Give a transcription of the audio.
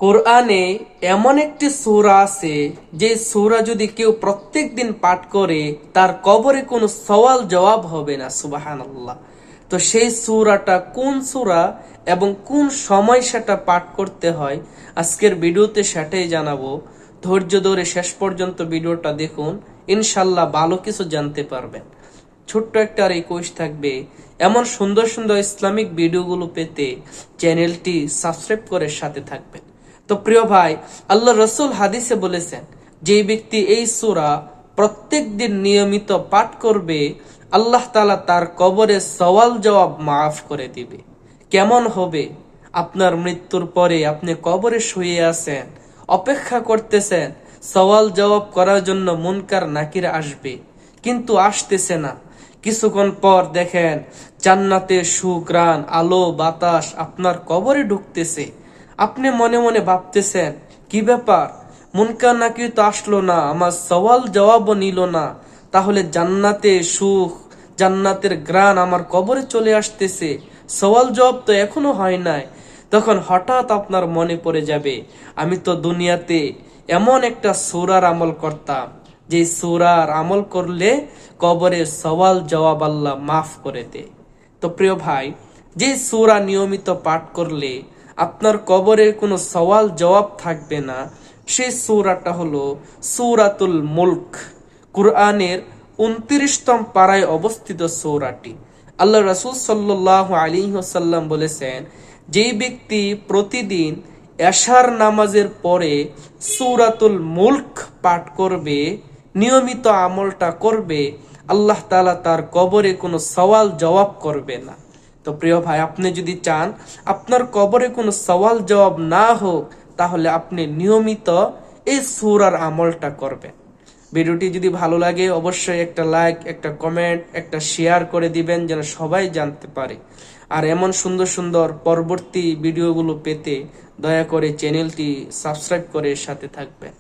কোরআনে এমন একটি সূরা আছে যে সূরা যদি কেউ প্রত্যেক দিন পাঠ করে তার কবরে কোনো সওয়াল জবাব হবে না। সুবহানাল্লাহ। তো সেই সূরাটা কোন সূরা এবং কোন সময় সেটা পাঠ করতে হয় আজকের ভিডিওতে সেটাই জানাবো। ধৈর্য ধরে শেষ পর্যন্ত ভিডিওটা দেখুন, ইনশাল্লাহ ভালো কিছু জানতে পারবেন। ছোট্ট একটা রিকোয়েস্ট থাকবে, এমন সুন্দর সুন্দর ইসলামিক ভিডিওগুলো পেতে চ্যানেলটি সাবস্ক্রাইব করে সাথে থাকবেন। তো প্রিয় ভাই, আল্লাহ রসুল হাদিসে বলেছেন, যে ব্যক্তি এই সূরা প্রত্যেক দিন নিয়মিত পাঠ করবে আল্লাহ তাআলা তার কবরে সওয়াল জবাব মাফ করে দিবে। কেমন হবে? আপনার মৃত্যুর পরে আপনি কবরে শুয়ে আছেন, অপেক্ষা করতেছেন সওয়াল জবাব করার জন্য মুনকার নাকির আসবে, কিন্তু আসতেছে না। কিছুক্ষণ পর দেখেন জান্নাতের সুঘ্রাণ, আলো বাতাস আপনার কবরে ঢুকতেছে। আপনি মনে মনে ভাবতেছেন, কি ব্যাপার, মুনকার নাকির তো আসলো না, আমার সওয়াল জবাবও নিল না, তাহলে জান্নাতের সুখ, জান্নাতের গ্রাণ আমার কবরে চলে আসতেছে, সওয়াল জবাব তো এখনো হয় নাই। তখন হঠাৎ আপনার মনে পড়ে যাবে, আমি তো দুনিয়াতে এমন একটা সূরার আমল করতাম, যে সূরার আমল করলে কবরের সওয়াল জবাব আল্লাহ মাফ করে দেয়। তো প্রিয় ভাই, যে সূরা নিয়মিত পাঠ করলে আপনার কবরের কোনো সওয়াল জবাব থাকবে না, সেই সূরাটা হলো সূরাতুল মুলক। কুরআনের 29তম পারায় অবস্থিত সূরাটি। আল্লাহ রাসূল সাল্লাল্লাহু আলাইহি ওয়াসাল্লাম বলেছেন, যেই ব্যক্তি প্রতিদিন এশার নামাজের পরে সূরাতুল মুলক পাঠ করবে, নিয়মিত আমলটা করবে, আল্লাহ তাআলা তার কবরে কোনো সওয়াল জবাব করবে না। তো প্রিয় ভাই, আপনি যদি চান আপনার কবরে কোনো সওয়াল জবাব না হোক, তাহলে আপনি নিয়মিত এই সূরার আমলটা করবেন। ভিডিওটি যদি ভালো লাগে অবশ্যই একটা লাইক, একটা কমেন্ট, একটা শেয়ার করে দিবেন, যেন সবাই জানতে পারে। আর এমন সুন্দর সুন্দর পরবর্তী ভিডিওগুলো পেতে দয়া করে চ্যানেলটি সাবস্ক্রাইব করে সাথে থাকবেন।